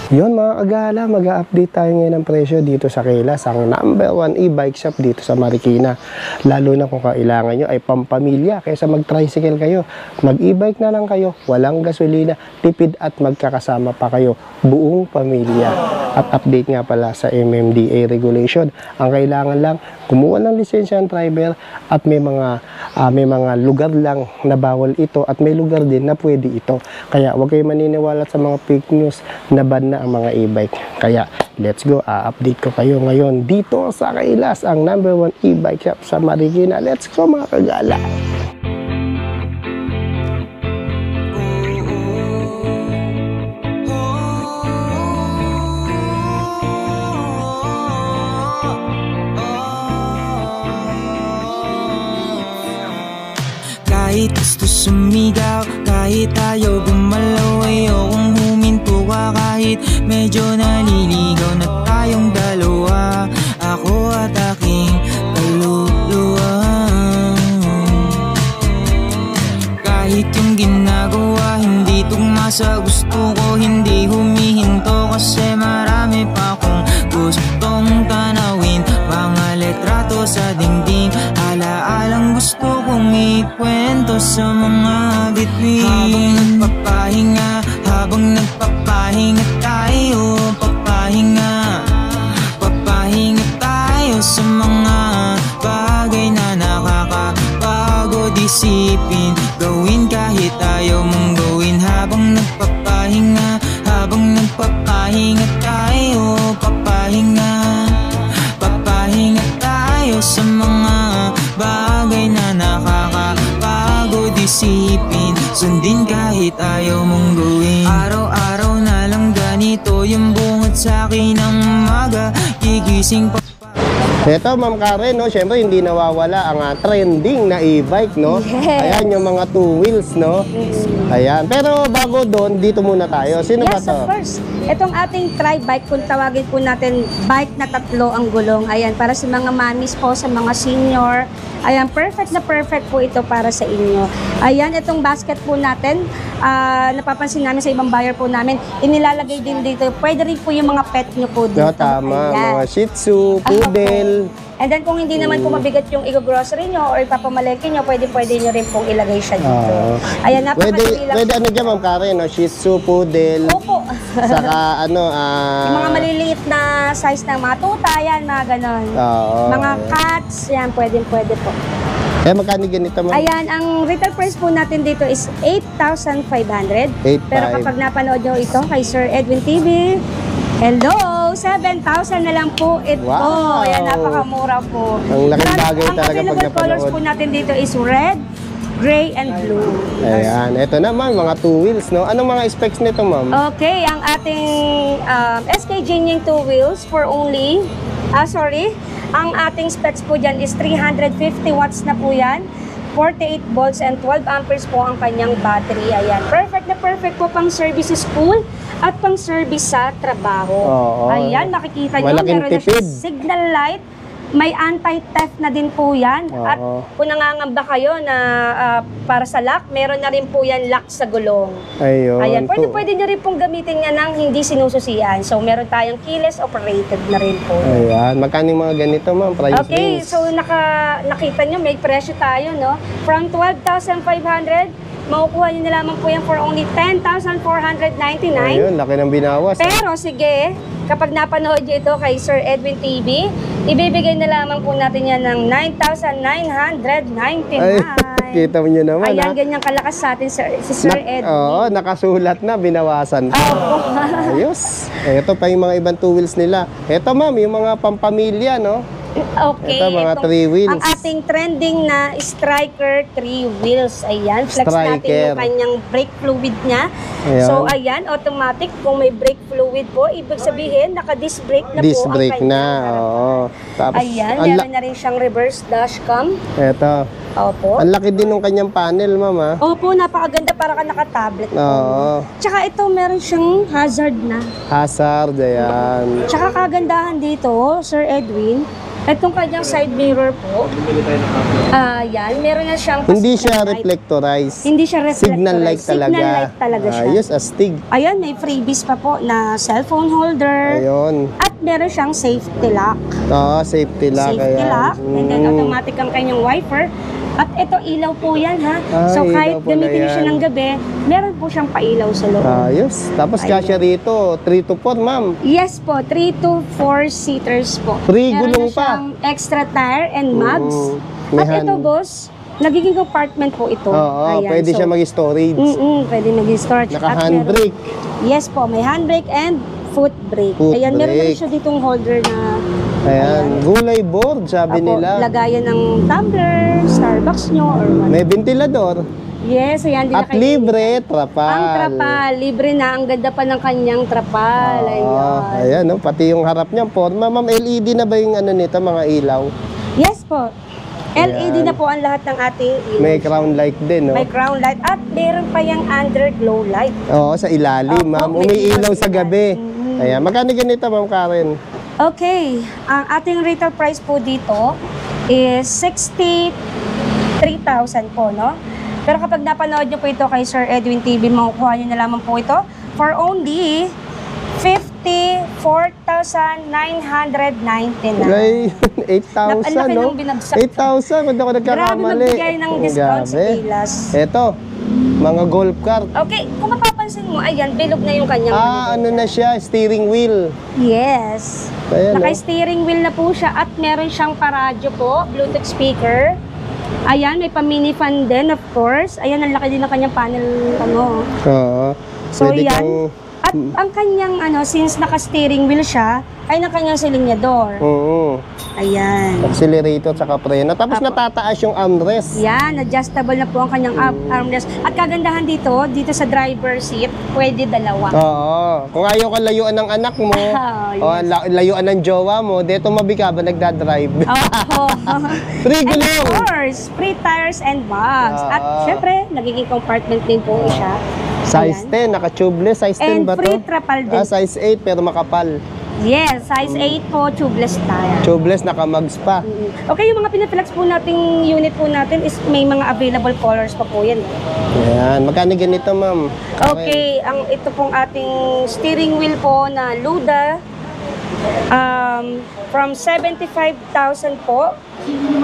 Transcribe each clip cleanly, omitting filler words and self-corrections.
Yun mga kagala, mag-update tayo ngayon ng presyo dito sa Kaylas, ang #1 e-bike shop dito sa Marikina. Lalo na kung kailangan nyo ay pampamilya, kaysa mag-tricycle kayo, mag-e-bike na lang kayo, walang gasolina, tipid at magkakasama pa kayo, buong pamilya. At update nga pala sa MMDA regulation, ang kailangan lang kumuha ng lisensya ng driver at may mga lugar lang na bawal ito at may lugar din na pwede ito. Kaya huwag kayo maniniwala sa mga fake news na ban na ang mga e-bike. Kaya let's go, update ko kayo ngayon dito sa Kaylas, ang #1 e-bike shop sa Marikina. Let's go mga kagala. Kahit gusto sumigaw, kahit ayaw gumalaw, ayokong huminto ka kahit medyo naliligaw na tayong dalawa, ako at aking kaluluwa. Kahit yung ginagawa hindi tugma sa gusto ko, hindi humihinto kasi marami pa akong gustong tanawin, mga letrato sa dingding, alaalang gusto kong ikwento sa mga bituin. Habang nagpapahinga tayo, papahinga tayo sa mga bagay na nakakapagod isipin, gawin kahit ayaw mong gawin. Habang nagpapahinga tayo, papahinga tayo sa mga bagay na nakakapagod isipin, sundin kahit ayaw mong gawin. Araw-araw na lang ganito yung bungad sa'kin ng umaga, gigising pa. Ito Ma'am Karen, no, syempre hindi nawawala ang trending na e-bike, no? Yes. Ayan yung mga 2 wheels, no? Ayan. Pero bago doon, dito muna tayo. Sino ba to? Yes, of course. Itong ating tri-bike, kung tawagin po natin, bike na 3 ang gulong. Ayan, para sa mga mamis po, sa mga senior. Ayan, perfect na perfect po ito para sa inyo. Ayan, itong basket po natin, napapansin namin sa ibang buyer po namin, inilalagay din dito. Pwede rin po yung mga pet nyo po dito. No, tama. Ayan. Mga Shih Tzu, Poodle. And then kung hindi naman po mabigat yung i-grocery nyo or ipapamalengke nyo, pwede nyo rin pong ilagay siya dito. Ayan, napakadali lang. Pwede ano dyan Ma'am Karen, no? Shih Tzu, Poodle. Opo. Saka ano, yung mga maliliit na size ng mga tuta, yan, mga ganon. Mga cats, yan, pwede po. Eh, magkano ganito Ma'am? Ayan, ang retail price po natin dito is 8,500. Pero kapag napanood nyo ito kay Sir Edwin TV, hello, 7,000 na lang po ito. Wow. Ayan, napakamura po. Ang laking bagay talaga pag available napanood. colors po natin dito is red, gray, and blue. Ayan, ito naman, mga 2 wheels, no? Anong mga specs nito, Ma'am? Okay, ang ating SK Jinying 2 wheels for only, ang ating specs po dyan is 350 watts na po yan. 48 volts and 12 amperes po ang kanyang battery. Ayan, perfect na perfect po pang service sa school at pang service sa trabaho. Ayan, makikita nyo, meron na siya signal light, may anti-theft na din po yan. At kung nangangamba kayo na para sa lock, meron na rin po yan lock sa gulong. Ayun. Ayan, pwede nyo rin pong gamitin nga ng hindi sinususian. So, meron tayong keyless operated na rin po. Ayan, magkano yung mga ganito Ma'am? Price okay, so nakita nyo, may presyo tayo, no? From 12,500, makukuha nyo na lamang po yan for only 10,499. Ayun, laki ng binawas. Pero sige, kapag napanood nyo ito kay Sir Edwin TV, ibibigay na lamang po natin yan ng 9,999. Ay, kita mo nyo naman. Ayan, ganyang kalakas sa atin si Sir Edwin. Oo, nakasulat na, binawasan pa. Ayos. Ito pa yung mga ibang 2 wheels nila. Ito Ma'am, yung mga pampamilya, no? Okay, ito mga 3 wheels. Ang ating trending na Striker 3 wheels. Ayan, flex natin yung kanyang brake fluid niya. Ayan. So ayan, automatic. Kung may brake fluid po, ibig sabihin naka-disc brake na disc po brake ang kanyang na. Oo. Tapos, ayan, meron na rin siyang reverse dashcam. Ito. Opo. Ang laki din ng kanyang panel, ma'am, ha? Opo, napakaganda para ka naka-tablet. Oo. Tsaka ito, meron siyang hazard na. Hazard, ayan. Tsaka kagandahan dito, Sir Edwin, itong kanyang side mirror po. Yan, meron na siyang Hindi siya signal light. reflectorized. Hindi siya reflectorized. Signal light talaga. Signal light talaga siya. Ayos, astig. Ayan, may freebies pa po na cellphone holder. Ayun. At meron siyang safety lock. Oo, safety lock. Safety ayan. lock. And then automatic ang kanyang wiper. At ito, ilaw po yan, ha? So, ilaw kahit pala gamitin niyo siya yan. ng gabi, meron po siyang pailaw sa loob. Ayos. Tapos kasya rito, 3 to 4, ma'am. Yes po, 3 to 4 seaters po. Free Meron gulong na siyang extra tire and mags. May At ito, boss, nagiging compartment po ito. Oo, pwede siya mag-storage. Pwede maging storage. At Naka-handbrake. Yes po, may handbrake and foot brake. Foot Ayan, meron brake. na siya ditong holder na Ayan. Gulay board, sabi Apo, nila. lagayan ng tumbler, Starbucks nyo, or what. May ventilador. Yes, ayan din At libre, trapal. Ang trapal, libre na. Ang ganda pa ng kanyang trapal. Ayan, no? Pati yung harap niya, forma. Ma'am, LED na ba yung ano nito, mga ilaw? Yes po. LED na po ang lahat ng ating ilaw. May crown light din, no? May crown light at meron pa yung underglow light. Oo, sa ilalim, Opo, ma'am. may Umiilaw ilaw sa sa gabi. ilalim. Ayan, magkano ganito, ma'am Karen? Okay, ang ating retail price po dito is 63,000 po, no? Pero kapag napanood nyo po ito kay Sir Edwin TV, makukuha nyo na lamang po ito for only 54,999. Ay, 8,000, Ang laki no? ng binagsak. 8,000, kung ako nagkakamali. Grabe magbigay ng discount sa Grabe. Gilas. Eto, mga golf cart. Okay, kung mapapansin mo, ayan, bilog na yung kanyang Ano na siya, steering wheel. Yes. Ayan, no? Naka-steering wheel na po siya at meron siyang paradyo po, Bluetooth speaker. Ayan, may pa-mini fan din, of course. Ayan, ang laki din ng kanyang panel, ano. Oo. So, Pwede yan. kang- At ang kanyang, since naka-steering wheel siya, ay ng kanyang silinyador. Oo. Ayan. Accelerator at saka preno. Tapos Apo. natataas yung armrest. Yan, adjustable na po ang kanyang armrest. At kagandahan dito sa driver seat, pwede dalawa. Oo. Kung ayaw ka layuan ng anak mo, Yes. o layuan ng jowa mo, dito mabikaba nagdadrive. Opo. Free And gulong! of course, free tires and bags. At syempre, nagiging compartment din po siya. Size 10, naka-tubeless. Size 10 And ba free to? trapal din. Size 8 pero makapal. Yes, size 8 po, tubeless tire. Tubeless, naka-mags pa. Okay, yung mga pinaflex po nating unit po natin is may mga available colors pa po yan. Ayan. Magkano ganito, ma'am? Okay, ang ito pong ating steering wheel po na Luda, from 75,000 po,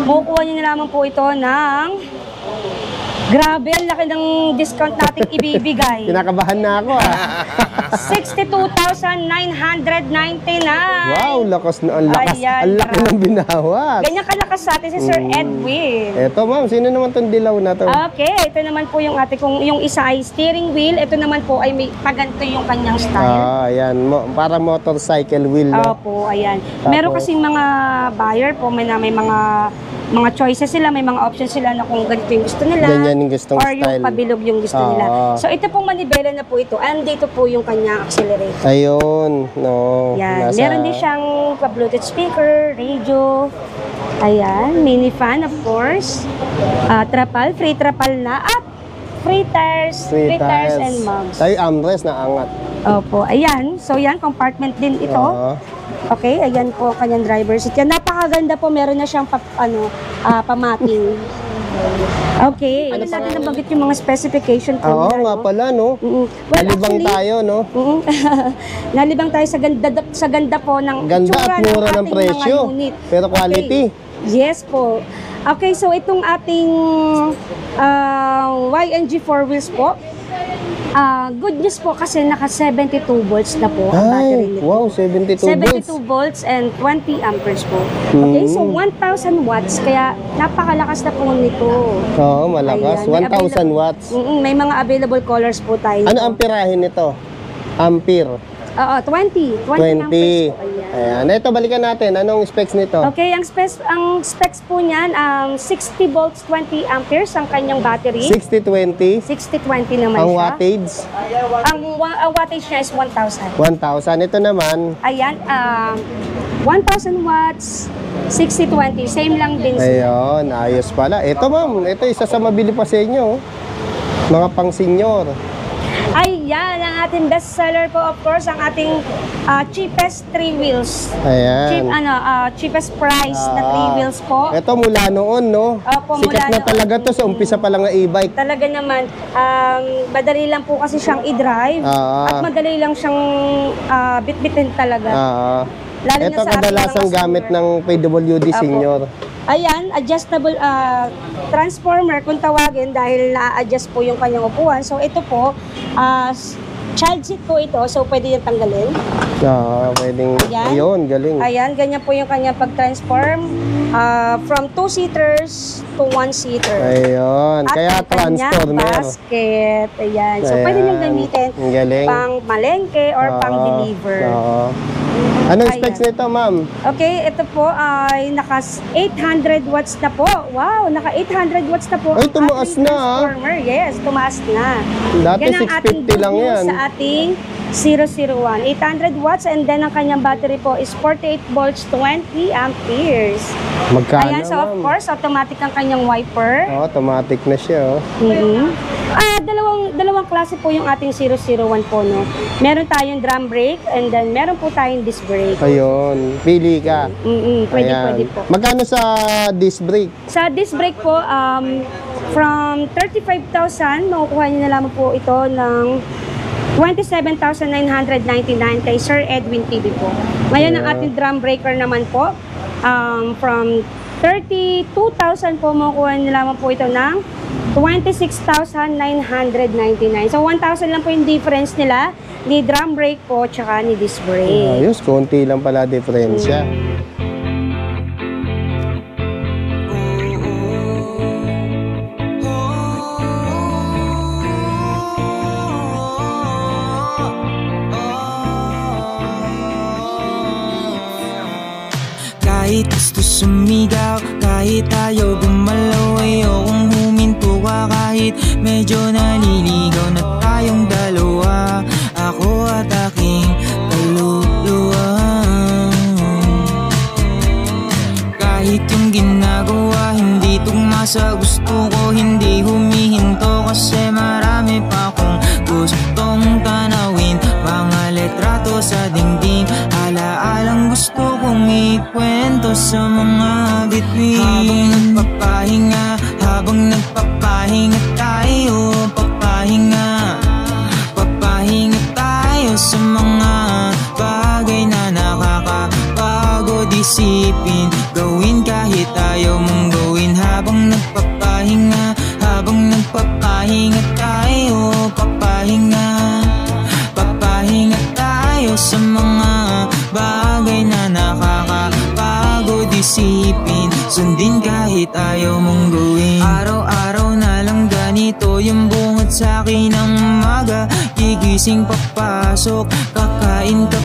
makukuha nyo na lamang po ito ng, grabe, ang laki ng discount nating ibibigay. Kinakabahan na ako, ah. 62,999. Wow, lakas na. Ang lakas. Ayan, Ang laki ng binawat. Ganyan kalakas sa atin si Sir Edwin. Eto, ma'am. Sino naman tong dilaw na to? Okay, ito naman po yung kung yung isa ay steering wheel, ito naman po ay may paganto yung kanyang style. Ayan. Para motorcycle wheel, no? Opo, ayan. Meron kasing mga buyer po, may mga choices sila, may mga options sila na kung ganito yung gusto nila. Ganyan yung gustong or style. yung pabilog yung gusto nila. So ito pong manibela na po ito. Andito po yung kanyang accelerator. Ayun. No. Yan. Meron din siyang Bluetooth speaker, radio. Ayan. Mini fan, of course. Trapal. Free trapal na. At free tires. Free tires and mugs. Tayo armrest na angat. Opo. Ayan. So yan, compartment din ito. Oo. Okay, ayan po kanyang driver seat. Yan, napakaganda po. Meron na siyang pamating. Okay. Ano natin nabanggit yung mga specification po Oo nila, nga no? pala, no? Well, Nalibang actually, tayo, no? Nalibang tayo sa ganda po ng Ganda itsura at mura ng ating mga presyo. unit. Pero quality. Okay. Yes po. Okay, so itong ating YNG 4 wheels po, good news po kasi naka 72 volts na po ang battery Ay, nito. wow, 72 volts. 72 volts and 20 amperes po. Okay, so 1,000 watts, kaya napakalakas na po nito. Oo, malakas. Ayan, may 1,000 available- watts. May mga available colors po tayo. Ano ang pirahin nito? Ampere. Oo, 20 amperes 20. po. Ayan. Ayan. Ito, balikan natin. Anong specs nito? Okay, ang specs po niyan, 60 volts, 20 amperes ang kanyang battery. 60-20. 60-20 naman Ang siya. wattage, Ang wattage niya is 1,000. 1,000. Ito naman, Ayan, 1,000 watts, 60-20. Same lang din sila. Ayun, ayos pala. Ito ma'am, ito isa sa mabili pa sa inyo. Mga pang senior. Ay, yan. Ang ating best seller po, of course, ang ating cheapest 3 wheels. Ayan. Cheapest price na 3 wheels po. Ito mula noon, no? Opo, Sikat mula na noon. talaga to sa umpisa pa lang ng e-bike. Talaga naman, madali lang po kasi siyang i-drive at madali lang siyang bit-bitin talaga. Lalo Ito na sa ating kadalasang mga gamit senior. ng PWD Opo. senior. Ayan, adjustable transformer kung tawagin dahil na-adjust po yung kanyang upuan. So ito po, child seat po ito, so pwede yung tanggalin. Pwedeng, Ayan. ayun, galing. Ayan, ganyan po yung kanyang pag-transform from 2-seaters to 1-seater. Ayun, At kaya ang kanyang transformer. basket. Ayan. So, Ayan. pwede niyong gamitin Ang galing. pang malengke or pang deliver. Oo. Anong Ayan. specs nito, ma'am? Okay, ito po ay naka 800 watts na po. Wow, naka 800 watts na po. Ay, ang tumaas ating na, ah. transformer. Yes, tumaas na. Dati Yan ang ating 650 good lang news yan. sa ating 001. 800 watts and then ang kanyang battery po is 48 volts, 20 amperes. Magkano, Ayan, so of ma'am? course, automatic ang kanyang wiper. Automatic na siya, oh. Dalawang klase po yung ating 001 po, no? Meron tayong drum brake and then meron po tayong disc brake. Ayun, pili ka. Pwede Ayan. po. Magkano sa disc brake? Sa disc brake po, from 35,000, makukuha niyo na lamang po ito ng 27,999 kay Sir Edwin TV po. Ngayon, ang ating drum breaker naman po, from 32,000 po, makukuha niyo lamang po ito ng 26,999. So, 1,000 lang po yung difference nila ni drum brake po tsaka ni disc brake. Ayos, konti lang pala diferensya. Kahit gusto sumigaw, kahit ayaw gumalaw, ayokong huminto ka kahit medyo naliligaw na tayong dalawa, ako at aking kaluluwa. Kahit yung ginagawa hindi tugma sa gusto ko, hindi humihinto kasi marami pa akong gustong tanawin. Mga letrato sa dingding, alaalang gusto kong ikwento sa mga bituin. Habang nagpapahinga tayo, papahinga tayo sa mga bagay na nakakapagod isipin, gawin kahit ayaw mong gawin. Habang nagpapahinga tayo, papahinga tayo sa mga bagay na nakakapagod isipin, sundin kahit ayaw mong gawin. Araw-araw na lang ganito yung bungad sa'kin ng umaga, gigising papasok, kakain ka